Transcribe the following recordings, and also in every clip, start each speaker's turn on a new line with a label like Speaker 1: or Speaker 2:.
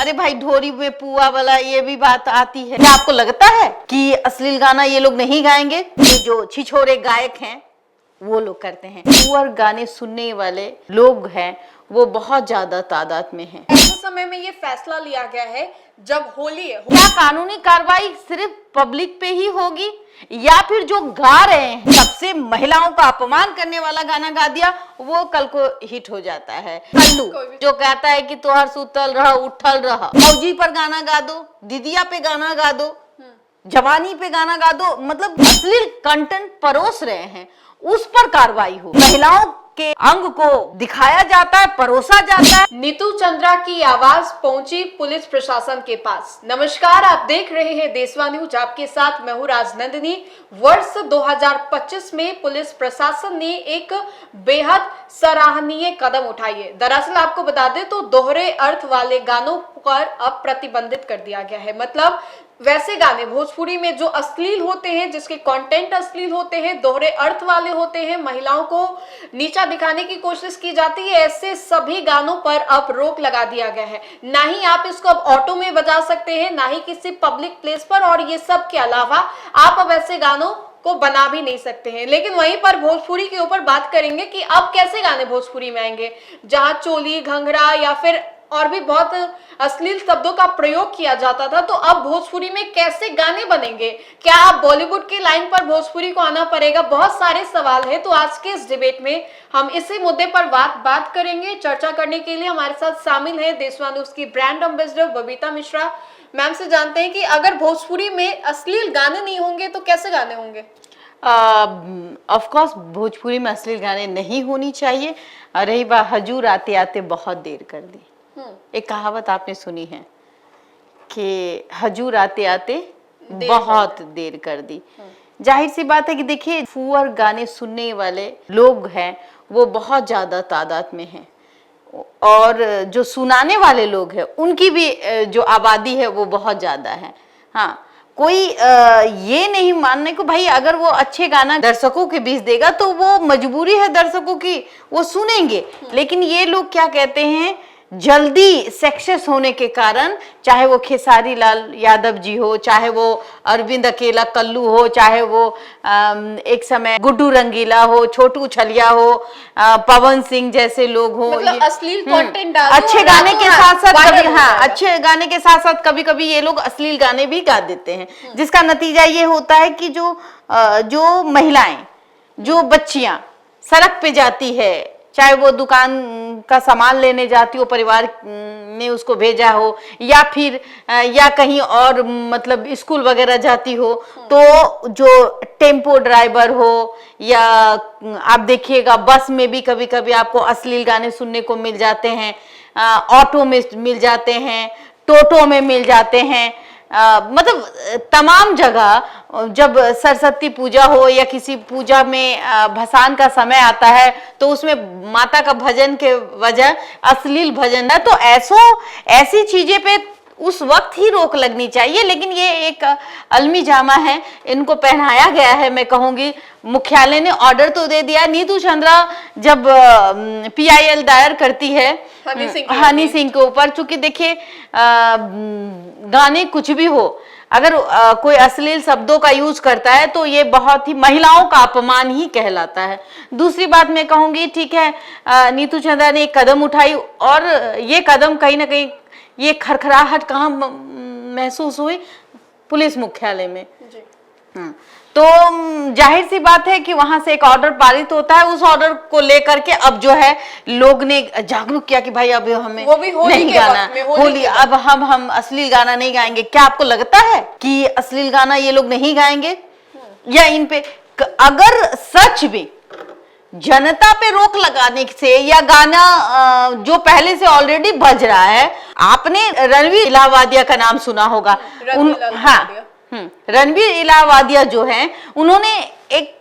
Speaker 1: अरे भाई ढोरी में पुआ वाला ये भी बात आती है। क्या आपको लगता है कि अश्लील गाना ये लोग नहीं गाएंगे? ये जो छिछोरे गायक हैं वो लोग करते हैं। पुअर गाने सुनने वाले लोग हैं वो बहुत ज्यादा तादाद में हैं।
Speaker 2: ऐसे समय में ये फैसला लिया गया है जब होली है।
Speaker 1: क्या कानूनी कार्रवाई सिर्फ पब्लिक पे ही होगी या फिर जो गा रहे हैं सबसे महिलाओं का अपमान करने वाला गाना गा दिया वो कल को हिट हो जाता है? कल्लू जो कहता है कि तोहर सुतल रह उठल रह, फौजी पर गाना गा दो, दीदिया पे गाना गा दो, जवानी पे गाना गा दो, मतलब अश्लील कंटेंट परोस रहे हैं उस पर कार्रवाई हो। महिलाओं के अंग को दिखाया जाता है, परोसा जाता है।
Speaker 2: नीतू चंद्रा की आवाज पहुंची पुलिस प्रशासन के पास। नमस्कार, आप देख रहे हैं देशवा न्यूज, आपके साथ मैं हूं राजनंदिनी। वर्ष 2025 में पुलिस प्रशासन ने एक बेहद सराहनीय कदम उठाई है। दरअसल आपको बता दें तो दोहरे अर्थ वाले गानों पर अब प्रतिबंधित कर दिया गया है। मतलब वैसे गाने भोजपुरी में जो अश्लील होते हैं, जिसके कंटेंट अश्लील होते हैं, दोहरे अर्थ वाले होते हैं, महिलाओं को नीचा दिखाने की कोशिश की जाती है, ऐसे सभी गानों पर अब रोक लगा दिया गया है। ना ही आप इसको अब ऑटो में बजा सकते हैं, ना ही किसी पब्लिक प्लेस पर, और ये सब के अलावा आप अब ऐसे गानों को बना भी नहीं सकते हैं। लेकिन वहीं पर भोजपुरी के ऊपर बात करेंगे कि अब कैसे गाने भोजपुरी में आएंगे, जहां चोली, घंघरा या फिर और भी बहुत अश्लील शब्दों का प्रयोग किया जाता था, तो अब भोजपुरी में कैसे गाने बनेंगे? क्या अब बॉलीवुड की लाइन पर भोजपुरी को आना पड़ेगा? बहुत सारे सवाल है। तो आज के इस डिबेट में हम इसी मुद्दे पर बात करेंगे। चर्चा करने के लिए हमारे साथ शामिल है देशवा न्यूज की brand ambassador Babita Mishra. Ma'am से जानते हैं कि अगर भोजपुरी में अश्लील गाने नहीं होंगे तो कैसे गाने होंगे?
Speaker 1: ऑफ कोर्स भोजपुरी में अश्लील गाने नहीं होनी चाहिए। रही बात हजूर आते आते बहुत देर कर दी, एक कहावत आपने सुनी है कि हजूर आते आते बहुत देर कर दी। जाहिर सी बात है कि देखिए फुअर गाने सुनने वाले लोग हैं वो बहुत ज्यादा तादाद में हैं और जो सुनाने वाले लोग हैं उनकी भी जो आबादी है वो बहुत ज्यादा है। हाँ, कोई ये नहीं मानने को भाई अगर वो अच्छे गाना दर्शकों के बीच देगा तो वो मजबूरी है दर्शकों की, वो सुनेंगे। लेकिन ये लोग क्या कहते हैं, जल्दी सक्सेस होने के कारण, चाहे वो खेसारी लाल यादव जी हो, चाहे वो अरविंद अकेला कल्लू हो, चाहे वो एक समय गुड्डू रंगीला हो, छोटू छलिया हो, पवन सिंह जैसे लोग हो,
Speaker 2: मतलब अश्लील कंटेंट
Speaker 1: अच्छे गाने के साथ साथ कभी अच्छे गाने के साथ साथ कभी कभी ये लोग अश्लील गाने भी गा देते हैं, जिसका नतीजा ये होता है कि जो महिलाएं, जो बच्चियां सड़क पे जाती है, चाहे वो दुकान का सामान लेने जाती हो, परिवार ने उसको भेजा हो, या फिर या कहीं और मतलब स्कूल वगैरह जाती हो, तो जो टेम्पो ड्राइवर हो या आप देखिएगा बस में भी कभी कभी आपको अश्लील गाने सुनने को मिल जाते हैं, ऑटो में मिल जाते हैं, टोटो में मिल जाते हैं। मतलब तमाम जगह जब सरस्वती पूजा हो या किसी पूजा में भसान का समय आता है तो उसमें माता का भजन के वजह अश्लील भजन है, तो ऐसी चीजें पे उस वक्त ही रोक लगनी चाहिए। लेकिन ये एक अलमी जामा है, इनको पहनाया गया है। मैं कहूंगी मुख्यालय ने ऑर्डर तो दे दिया। नीतू चंद्रा जब PIL दायर करती है हनी सिंह के ऊपर, चूंकि देखिए गाने कुछ भी हो, अगर कोई अश्लील शब्दों का यूज करता है तो ये बहुत ही महिलाओं का अपमान ही कहलाता है। दूसरी बात मैं कहूंगी, ठीक है नीतू चंद्रा ने एक कदम उठाई और ये कदम कहीं ना कहीं ये खरखराहट कहाँ महसूस हुई? पुलिस मुख्यालय में। तो जाहिर सी बात है कि वहां से एक ऑर्डर पारित होता है। उस ऑर्डर को लेकर के अब जो है लोग ने जागरूक किया कि भाई अब हमें
Speaker 2: वो भी
Speaker 1: नहीं गाना, होली अब हम अश्लील गाना नहीं गाएंगे। क्या आपको लगता है कि अश्लील गाना ये लोग नहीं गाएंगे या इन पे अगर सच में जनता पे रोक लगाने से या गाना जो पहले से ऑलरेडी बज रहा है, आपने रणवीर इलाहाबादिया का नाम सुना होगा। रणवीर इलाहाबादिया जो हैं उन्होंने एक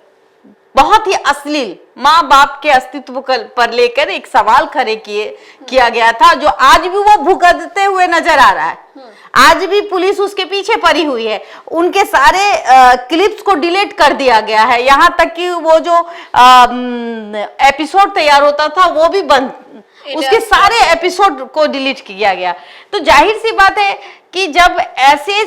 Speaker 1: बहुत ही अश्लील माँ बाप के अस्तित्व पर लेकर एक सवाल खड़े किया गया था, जो आज भी वो भुगतते हुए नजर आ रहा है। आज भी पुलिस उसके पीछे पड़ी हुई है। उनके सारे क्लिप्स को डिलीट कर दिया गया है, यहाँ तक कि वो जो एपिसोड तैयार होता था वो भी बंद उसके सारे एपिसोड को डिलीट किया गया। तो जाहिर सी बात है कि जब ऐसे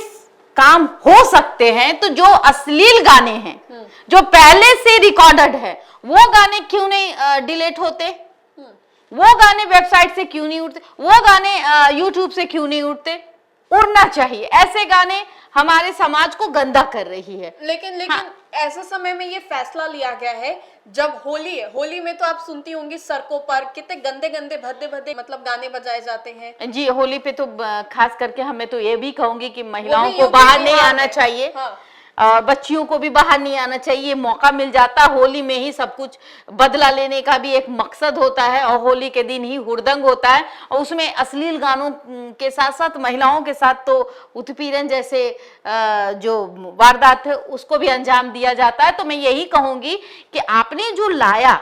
Speaker 1: काम हो सकते हैं तो जो अश्लील गाने हैं, जो पहले से रिकॉर्डेड है, वो गाने क्यों नहीं डिलीट होते? वो गाने वेबसाइट से क्यों नहीं उठते? वो गाने यूट्यूब से क्यों नहीं उठते? उड़ना चाहिए। ऐसे गाने हमारे समाज को गंदा कर रही है।
Speaker 2: लेकिन ऐसे समय में ये फैसला लिया गया है जब होली है। होली में तो आप सुनती होंगी सड़कों पर कितने गंदे गंदे भद्दे भद्दे मतलब गाने बजाए जाते हैं।
Speaker 1: जी, होली पे तो खास करके हमें तो ये भी कहूंगी कि महिलाओं को बाहर नहीं आना चाहिए, बच्चियों को भी बाहर नहीं आना चाहिए। मौका मिल जाता होली में ही सब कुछ बदला लेने का भी एक मकसद होता है, और होली के दिन ही हुड़दंग होता है, और उसमें अश्लील गानों के साथ साथ महिलाओं के साथ तो उत्पीड़न जैसे जो वारदात है उसको भी अंजाम दिया जाता है। तो मैं यही कहूंगी कि आपने जो लाया,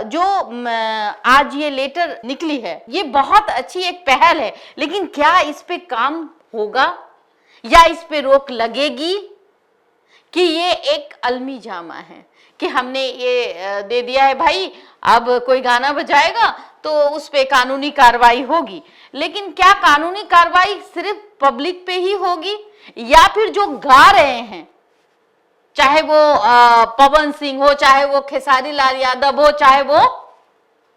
Speaker 1: जो आज ये लेटर निकली है, ये बहुत अच्छी एक पहल है, लेकिन क्या इस पे काम होगा या इस पे रोक लगेगी? कि ये एक अलमी जामा है कि हमने ये दे दिया है भाई, अब कोई गाना बजाएगा तो उस पे कानूनी कार्रवाई होगी, लेकिन क्या कानूनी कार्रवाई सिर्फ पब्लिक पे ही होगी या फिर जो गा रहे हैं, चाहे वो पवन सिंह हो, चाहे वो खेसारी लाल यादव हो, चाहे वो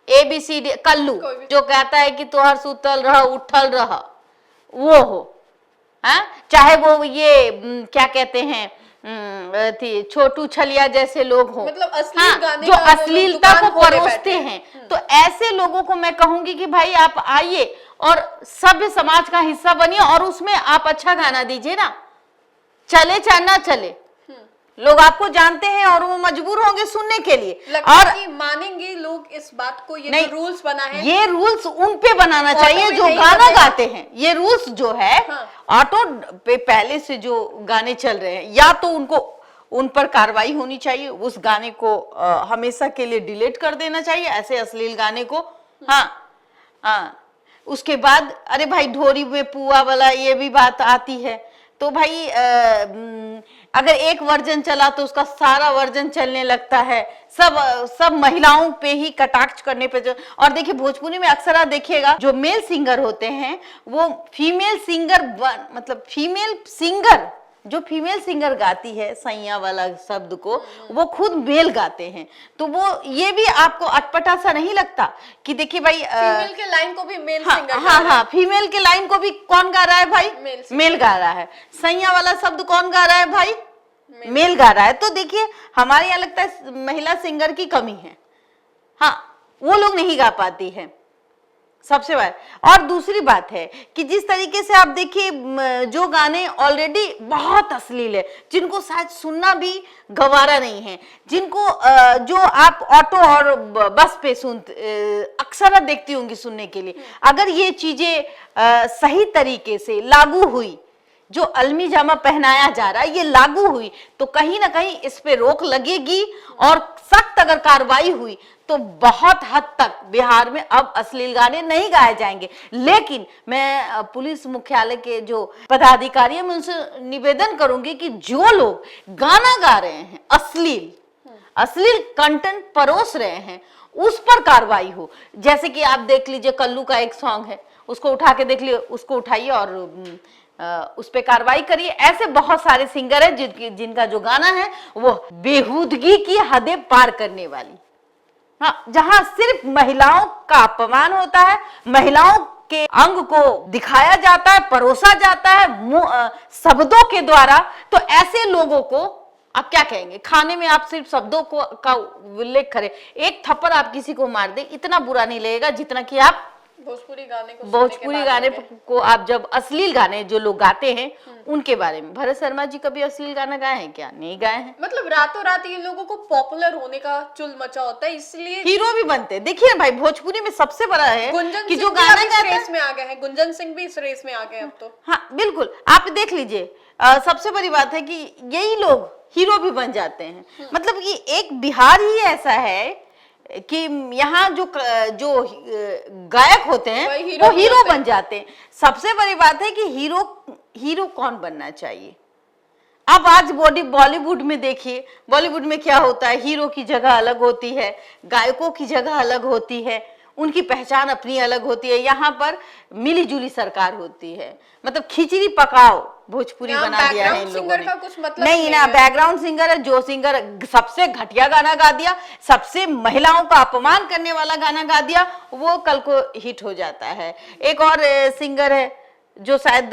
Speaker 1: ABCD कल्लू जो कहता है कि तोहर सुतल रह उठल रह, वो हो, चाहे वो ये क्या कहते हैं छोटू छलिया जैसे लोग हो,
Speaker 2: मतलब अश्लील गाने
Speaker 1: जो अश्लीलता को परोसते हैं, तो ऐसे लोगों को मैं कहूंगी कि भाई आप आइए और सभ्य समाज का हिस्सा बनिए, और उसमें आप अच्छा गाना दीजिए ना, चले चाहे ना चले, लोग आपको जानते हैं और वो मजबूर होंगे सुनने के लिए। और
Speaker 2: कि मानेंगे लोग इस बात को, ये जो रूल्स बना है,
Speaker 1: ये रूल्स उन पे बनाना चाहिए जो गाना गाते हैं। ये रूल्स जो है ऑटो पे पहले से जो गाने चल रहे हैं, या तो उनको उन पर कार्रवाई होनी चाहिए, उस गाने को हमेशा के लिए डिलीट कर देना चाहिए, ऐसे अश्लील गाने को। उसके बाद अरे भाई ढोरी में पुआ वाला ये भी बात आती है, तो भाई अगर एक वर्जन चला तो उसका सारा वर्जन चलने लगता है, सब महिलाओं पे ही कटाक्ष करने पे। जो और देखिए भोजपुरी में अक्सर आप देखिएगा जो मेल सिंगर होते हैं वो फीमेल सिंगर, मतलब फीमेल सिंगर, जो फीमेल सिंगर गाती है सैया वाला शब्द को, वो खुद मेल गाते हैं। तो वो ये भी आपको अटपटा सा नहीं लगता कि देखिए भाई
Speaker 2: फीमेल के लाइन को भी मेल सिंगर
Speaker 1: हाँ, फीमेल के लाइन को भी कौन गा रहा है भाई? मेल गा रहा है। सैया वाला शब्द कौन गा रहा है भाई? मेल गा रहा है। तो देखिए हमारे यहाँ लगता है महिला सिंगर की कमी है, वो लोग नहीं गा पाती है सबसे बात। और दूसरी बात है कि जिस तरीके से आप देखिए जो गाने ऑलरेडी बहुत अश्लील है, जिनको शायद सुनना भी गवारा नहीं है, जिनको जो आप ऑटो और बस पे अक्सर देखती होंगी सुनने के लिए, अगर ये चीजें सही तरीके से लागू हुई, जो अलमी जामा पहनाया जा रहा है ये लागू हुई, तो कहीं ना कहीं इस पे रोक लगेगी, और सख्त अगर कार्रवाई हुई तो बहुत हद तक बिहार में अब अश्लील गाने नहीं गाए जाएंगे। लेकिन मैं पुलिस मुख्यालय के जो पदाधिकारी हैं मैं उनसे निवेदन करूंगी कि जो लोग गाना गा रहे हैं, अश्लील कंटेंट परोस रहे हैं, उस पर कार्रवाई हो। जैसे कि आप देख लीजिए कल्लू का एक सॉन्ग है, उसको उठा के देख लीजिए, उसको उठाइए और उस पे कार्रवाई करिए। ऐसे बहुत सारे सिंगर हैं जिनका जो गाना है वो बेहूदगी की हदें पार करने वाली, जहां सिर्फ महिलाओं का अपमान होता है, महिलाओं के अंग को दिखाया जाता है, परोसा जाता है शब्दों के द्वारा। तो ऐसे लोगों को आप क्या कहेंगे? खाने में आप सिर्फ शब्दों को का उल्लेख करें, एक थप्पड़ आप किसी को मार दे, इतना बुरा नहीं लगेगा जितना कि आप
Speaker 2: भोजपुरी गाने
Speaker 1: को आप जब अश्लील गाने जो लोग गाते हैं उनके बारे में। भरत शर्मा जी कभी अश्लील गाना गाए हैं क्या? नहीं गाए हैं।
Speaker 2: मतलब रातों रात ये लोगों को पॉपुलर होने का चुल मचा होता है, इसलिए
Speaker 1: हीरो भी बनते हैं। देखिए भाई भोजपुरी में सबसे बड़ा है कि जो गाना गाते हैं,
Speaker 2: में आ गए हैं गुंजन सिंह भी इस रेस में आ गए अब तो।
Speaker 1: हाँ बिल्कुल, आप देख लीजिए सबसे बड़ी बात है कि यही लोग हीरो भी बन जाते हैं। मतलब कि एक बिहार ही ऐसा है कि यहाँ जो गायक होते हैं वो हीरो बन जाते हैं। सबसे बड़ी बात है कि हीरो कौन बनना चाहिए? अब आज बॉलीवुड में देखिए, बॉलीवुड में क्या होता है, हीरो की जगह अलग होती है, गायकों की जगह अलग होती है, उनकी पहचान अपनी अलग होती है। यहाँ पर मिली जुली सरकार होती है, मतलब खिचड़ी पकाओ भोजपुरी
Speaker 2: यहाँ
Speaker 1: बना दिया है इन
Speaker 2: background
Speaker 1: लोगों
Speaker 2: singer
Speaker 1: ने।
Speaker 2: का कुछ मतलब
Speaker 1: नहीं
Speaker 2: नहीं
Speaker 1: ना,
Speaker 2: है।
Speaker 1: बैकग्राउंड सिंगर है जो सिंगर सबसे घटिया गाना गा दिया, सबसे महिलाओं का अपमान करने वाला गाना गा दिया, वो कल को हिट हो जाता है। एक और सिंगर है जो शायद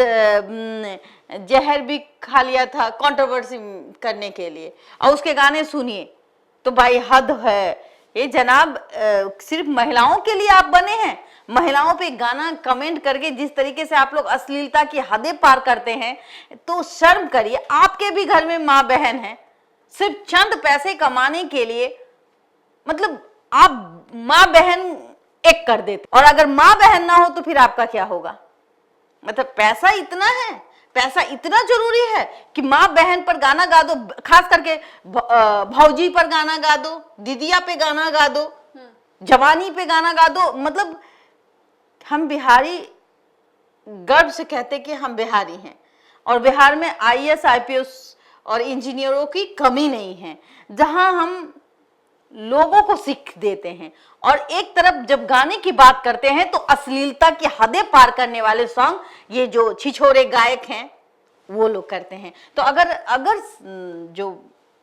Speaker 1: जहर भी खा लिया था कंट्रोवर्सी करने के लिए, और उसके गाने सुनिए तो भाई हद है। ये जनाब सिर्फ महिलाओं के लिए आप बने हैं? महिलाओं पे गाना कमेंट करके जिस तरीके से आप लोग अश्लीलता की हदें पार करते हैं, तो शर्म करिए। आपके भी घर में माँ बहन है, सिर्फ चंद पैसे कमाने के लिए मतलब आप माँ बहन एक कर देते, और अगर माँ बहन ना हो तो फिर आपका क्या होगा? मतलब पैसा इतना है, पैसा इतना जरूरी है कि माँ बहन पर गाना गा दो, खास करके भौजी पर गाना गा दो, दीदिया पे गाना गा दो, जवानी पे गाना गा दो। मतलब हम बिहारी गर्व से कहते कि हम बिहारी हैं, और बिहार में आईएएस आईपीएस और इंजीनियरों की कमी नहीं है, जहां हम लोगों को सीख देते हैं। और एक तरफ जब गाने की बात करते हैं तो अश्लीलता की हदें पार करने वाले सॉन्ग ये जो छिछोरे गायक हैं वो लोग करते हैं। तो अगर जो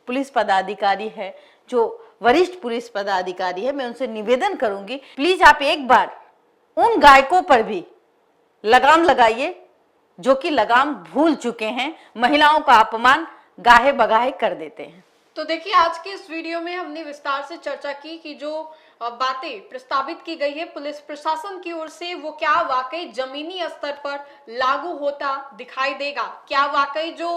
Speaker 1: पुलिस पदाधिकारी है, जो वरिष्ठ पुलिस पदाधिकारी है, मैं उनसे निवेदन करूंगी प्लीज आप एक बार उन गायकों पर भी लगाम लगाइए जो कि लगाम भूल चुके हैं, महिलाओं का अपमान गाहे बगाहे कर देते हैं।
Speaker 2: तो देखिए, आज के इस वीडियो में हमने विस्तार से चर्चा की कि जो बातें प्रस्तावित की गई है पुलिस प्रशासन की ओर से, वो क्या वाकई जमीनी स्तर पर लागू होता दिखाई देगा? क्या वाकई जो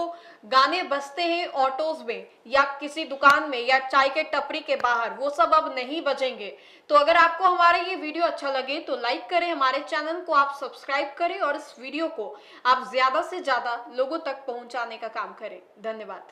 Speaker 2: गाने बजते हैं ऑटोज में या किसी दुकान में या चाय के टपरी के बाहर, वो सब अब नहीं बजेंगे? तो अगर आपको हमारा ये वीडियो अच्छा लगे तो लाइक करें, हमारे चैनल को आप सब्सक्राइब करें और इस वीडियो को आप ज्यादा से ज्यादा लोगों तक पहुंचाने का काम करें। धन्यवाद।